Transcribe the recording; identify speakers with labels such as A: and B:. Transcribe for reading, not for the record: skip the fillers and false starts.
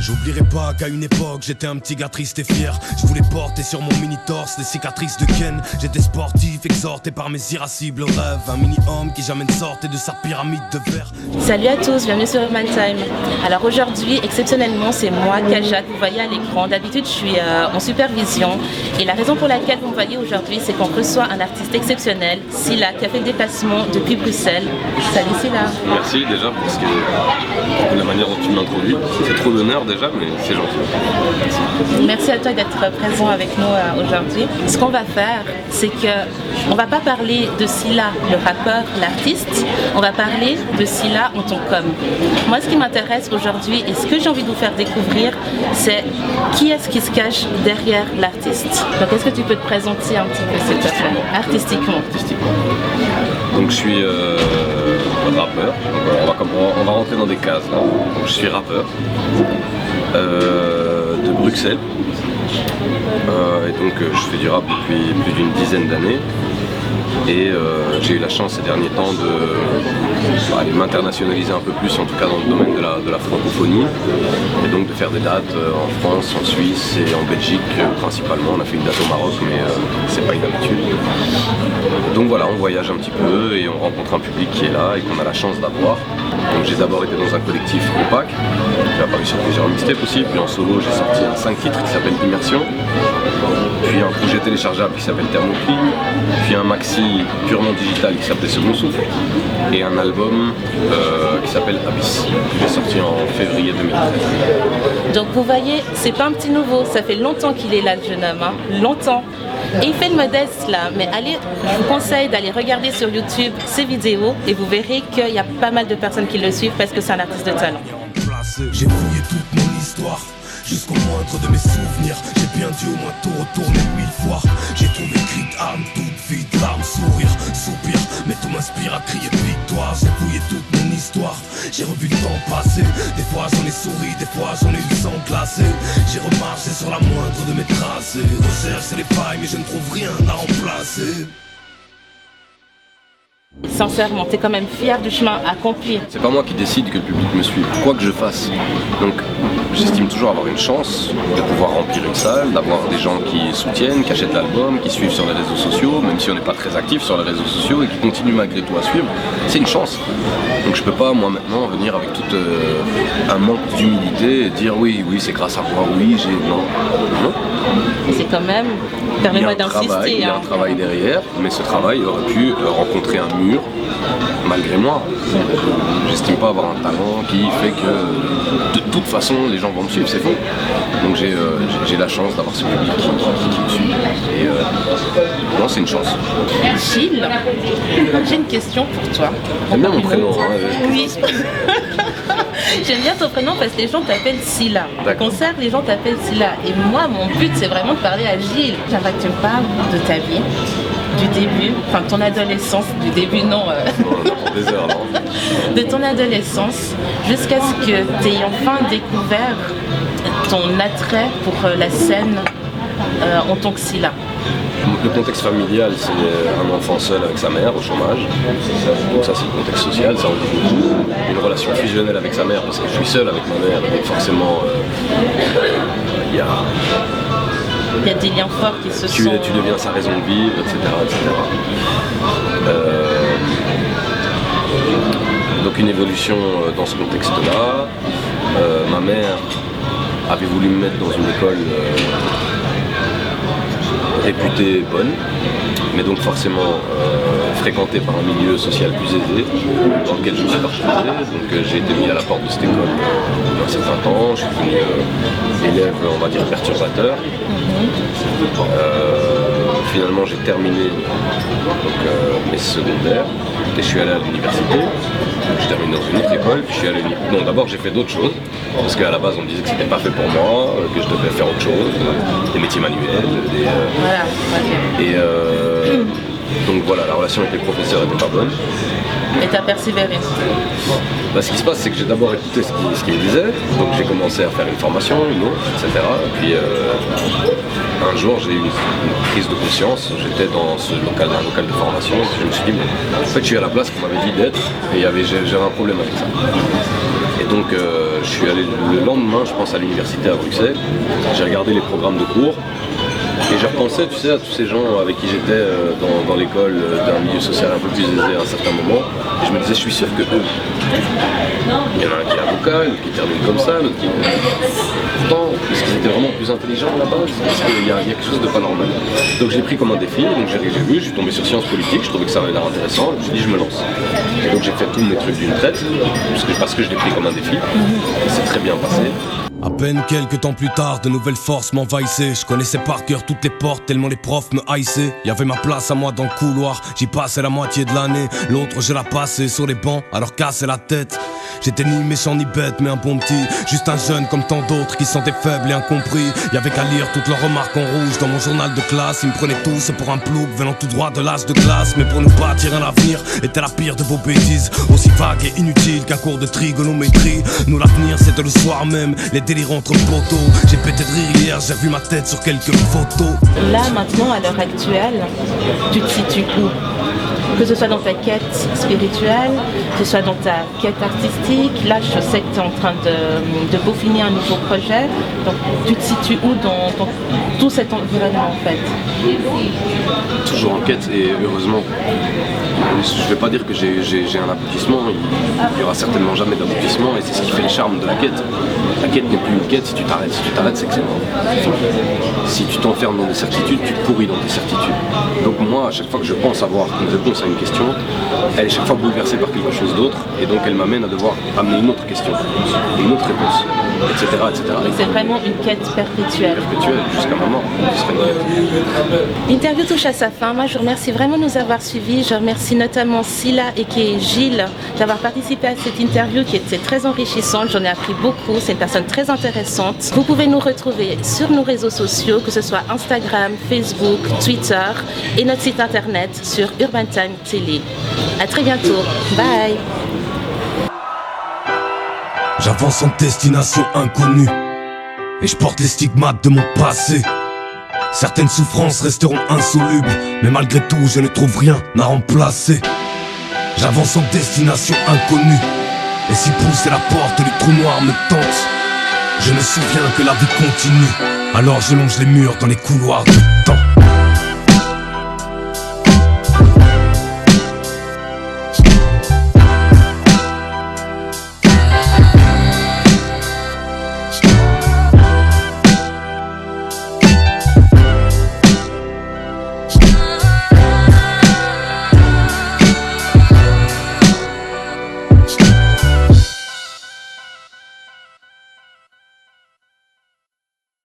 A: J'oublierai pas qu'à une époque j'étais un petit gars triste et fier. Je voulais porter sur mon mini-torse les cicatrices de Ken. J'étais sportif, exhorté par mes irascibles rêves. Un mini-homme qui jamais ne sortait de sa pyramide de verre.
B: Salut à tous, bienvenue sur Urban Time. Alors aujourd'hui, exceptionnellement, c'est moi, Kajat, vous voyez à l'écran. D'habitude, je suis en supervision. Et la raison pour laquelle vous me voyez aujourd'hui, c'est qu'on reçoit un artiste exceptionnel, Silla, qui a fait le déplacement depuis Bruxelles. Salut Silla.
C: Merci déjà pour la manière dont tu m'introduis. C'est trop d'honneur déjà, mais c'est gentil.
B: Merci à toi d'être présent avec nous aujourd'hui. Ce qu'on va faire, c'est qu'on ne va pas parler de Silla, le rappeur, l'artiste. On va parler de Silla en tant qu'homme. Moi, ce qui m'intéresse aujourd'hui et ce que j'ai envie de vous faire découvrir, c'est qui est-ce qui se cache derrière l'artiste. Donc, est-ce que tu peux te présenter un petit peu, s'il te plaît, artistiquement?
C: Donc, je suis rappeur. On va rentrer dans des cases là. Donc, je suis rappeur de Bruxelles. Et donc, je fais du rap depuis plus d'une dizaine d'années. Et j'ai eu la chance ces derniers temps de m'internationaliser un peu plus, en tout cas dans le domaine de la francophonie, et donc de faire des dates en France, en Suisse et en Belgique principalement. On a fait une date au Maroc, mais c'est pas une habitude. Donc voilà, on voyage un petit peu et on rencontre un public qui est là et qu'on a la chance d'avoir. Donc j'ai d'abord été dans un collectif Compact, qui a apparu sur plusieurs mixtapes aussi, puis en solo j'ai sorti un 5 titres qui s'appelle Immersion, puis un projet téléchargeable qui s'appelle Thermocline, puis un maxi purement digital qui s'appelait Second Souffle, et un album qui s'appelle Abyss, qui est sorti en février 2013.
B: Donc vous voyez, c'est pas un petit nouveau, ça fait longtemps qu'il est là, le jeune homme, hein, longtemps. Et il fait le modeste là, mais allez, je vous conseille d'aller regarder sur YouTube ses vidéos et vous verrez qu'il y a pas mal de personnes qui le suivent parce que c'est un artiste de talent.
A: J'ai fouillé toute mon histoire, jusqu'au moindre de mes souvenirs. J'ai bien dû au moins tout retourner 1000 fois. J'ai trouvé cris d'âme, toute vide, larmes, sourire, soupir, mais tout m'inspire à crier victoire. J'ai fouillé toute mon histoire, j'ai revu le temps passer. Des fois j'en ai souri, des fois j'en ai eu le sang glacé. J'ai remarché sur la moindre de mes tracés. Recherche les failles, mais je ne trouve rien à remplacer.
B: Sincèrement, t'es quand même fier du chemin accompli.
C: C'est pas moi qui décide que le public me suive, quoi que je fasse. Donc j'estime toujours avoir une chance de pouvoir remplir une salle, d'avoir des gens qui soutiennent, qui achètent l'album, qui suivent sur les réseaux sociaux, même si on n'est pas très actif sur les réseaux sociaux et qui continuent malgré tout à suivre. C'est une chance. Donc je peux pas moi maintenant venir avec tout un manque d'humilité et dire oui c'est grâce à moi, oui j'ai... Non.
B: C'est quand même... Permets-moi d'insister.
C: Il y a un travail derrière, mais ce travail aurait pu rencontrer un mur malgré moi. J'estime pas avoir un talent qui fait que de toute façon les gens vont me suivre, c'est faux. Donc j'ai la chance d'avoir ce public qui me suit. Et non, c'est une chance.
B: Gilles, j'ai une question pour toi.
C: J'aime bien mon prénom.
B: Oui. J'aime bien ton prénom parce que les gens t'appellent Silla. Au concert, les gens t'appellent Silla. Et moi, mon but, c'est vraiment de parler à Gilles. J'aimerais que tu me parles de ta vie, du début, enfin ton adolescence, du début non.
C: Des heures, non.
B: De ton adolescence jusqu'à ce que tu aies enfin découvert ton attrait pour la scène en tant que Silla.
C: Le contexte familial, c'est un enfant seul avec sa mère au chômage. Donc ça, c'est le contexte social, ça en dit beaucoup. Une relation fusionnelle avec sa mère, parce que je suis seul avec ma mère, donc forcément, il y a
B: des liens forts qui se sont...
C: Tu deviens sa raison de vivre, etc. Donc une évolution dans ce contexte-là. Ma mère avait voulu me mettre dans une école réputée bonne, mais donc forcément fréquentée par un milieu social plus aisé, dans lequel je me suis pas retrouvé. Donc j'ai été mis à la porte de cette école un certain temps, je suis devenu élève, on va dire, perturbateur. Finalement j'ai terminé mes secondaires et je suis allé à l'université. Je termine dans une autre école, puis je suis allé... Non, d'abord j'ai fait d'autres choses, parce qu'à la base on me disait que c'était pas fait pour moi, que je devais faire autre chose, des métiers manuels,
B: Voilà, ok.
C: Et donc voilà, la relation avec les professeurs était pas bonne.
B: Et t'as persévéré?
C: Ce qui se passe, c'est que j'ai d'abord écouté ce qu'ils disaient, donc j'ai commencé à faire une formation, une autre, etc. Et puis un jour j'ai eu une prise de conscience, j'étais dans un local de formation, et je me suis dit, mais en fait je suis à la place qu'on m'avait dit d'être, et j'avais un problème avec ça. Et Et donc je suis allé le lendemain, je pense, à l'université à Bruxelles. J'ai regardé les programmes de cours. Et je repensais, tu sais, à tous ces gens avec qui j'étais dans l'école d'un milieu social un peu plus aisé à un certain moment. Et je me disais, je suis sûr que eux, il y en a un qui est avocat, l'autre qui termine comme ça, l'autre qui... Pourtant, est-ce qu'ils étaient vraiment plus intelligents à la base? Parce qu'il y a quelque chose de pas normal. Donc je l'ai pris comme un défi, donc j'ai vu, je suis tombé sur sciences politiques, je trouvais que ça avait l'air intéressant, je me suis dit, je me lance. Et donc j'ai fait tous mes trucs d'une traite, parce que je l'ai pris comme un défi, et c'est très bien passé.
A: À peine quelques temps plus tard, de nouvelles forces m'envahissaient. Je connaissais par cœur toutes les portes, tellement les profs me haïssaient. Y'avait ma place à moi dans le couloir, j'y passais la moitié de l'année. L'autre je la passais sur les bancs, alors cassais la tête. J'étais ni méchant ni bête, mais un bon petit. Juste un jeune comme tant d'autres qui se sentaient faibles et incompris. Y'avait qu'à lire toutes leurs remarques en rouge dans mon journal de classe. Ils me prenaient tous pour un plouc venant tout droit de l'âge de glace. Mais pour nous bâtir un avenir était la pire de vos bêtises. Aussi vague et inutile qu'un cours de trigonométrie. Nous l'avenir c'était le soir même, les délires entre poteaux. J'ai pété de rire hier, j'ai vu ma tête sur quelques photos.
B: Là maintenant, à l'heure actuelle, tu te situes où? Que ce soit dans ta quête spirituelle, que ce soit dans ta quête artistique. Là, je sais que tu es en train de peaufiner un nouveau projet. Donc, tu te situes où dans tout cet environnement, en fait?
C: Toujours en quête, et heureusement. Je ne vais pas dire que j'ai un aboutissement, il n'y aura certainement jamais d'aboutissement, et c'est ce qui fait le charme de la quête. La quête n'est plus une quête si tu t'arrêtes. Si tu t'arrêtes, c'est que c'est mort. Si tu t'enfermes dans des certitudes, tu pourris dans tes certitudes. Donc moi, à chaque fois que je pense avoir une réponse à une question, elle est chaque fois bouleversée par quelque chose d'autre, et donc elle m'amène à devoir amener une autre question, une autre réponse, etc. etc.
B: Donc c'est vraiment une quête perpétuelle.
C: Perpétuelle, jusqu'à ma mort.
B: L'interview touche à sa fin. Moi, je remercie vraiment de nous avoir suivis. Je remercie notamment Sila et Gilles d'avoir participé à cette interview qui était très enrichissante. J'en ai appris beaucoup. C'est une personne très intéressante. Vous pouvez nous retrouver sur nos réseaux sociaux, que ce soit Instagram, Facebook, Twitter et notre site internet sur Urban Time Télé. À très bientôt. Bye.
A: J'avance en destination inconnue et je porte les stigmates de mon passé. Certaines souffrances resteront insolubles, mais malgré tout je ne trouve rien à remplacer. J'avance en destination inconnue, et si pousser la porte du trou noir me tente, je me souviens que la vie continue. Alors je longe les murs dans les couloirs du temps.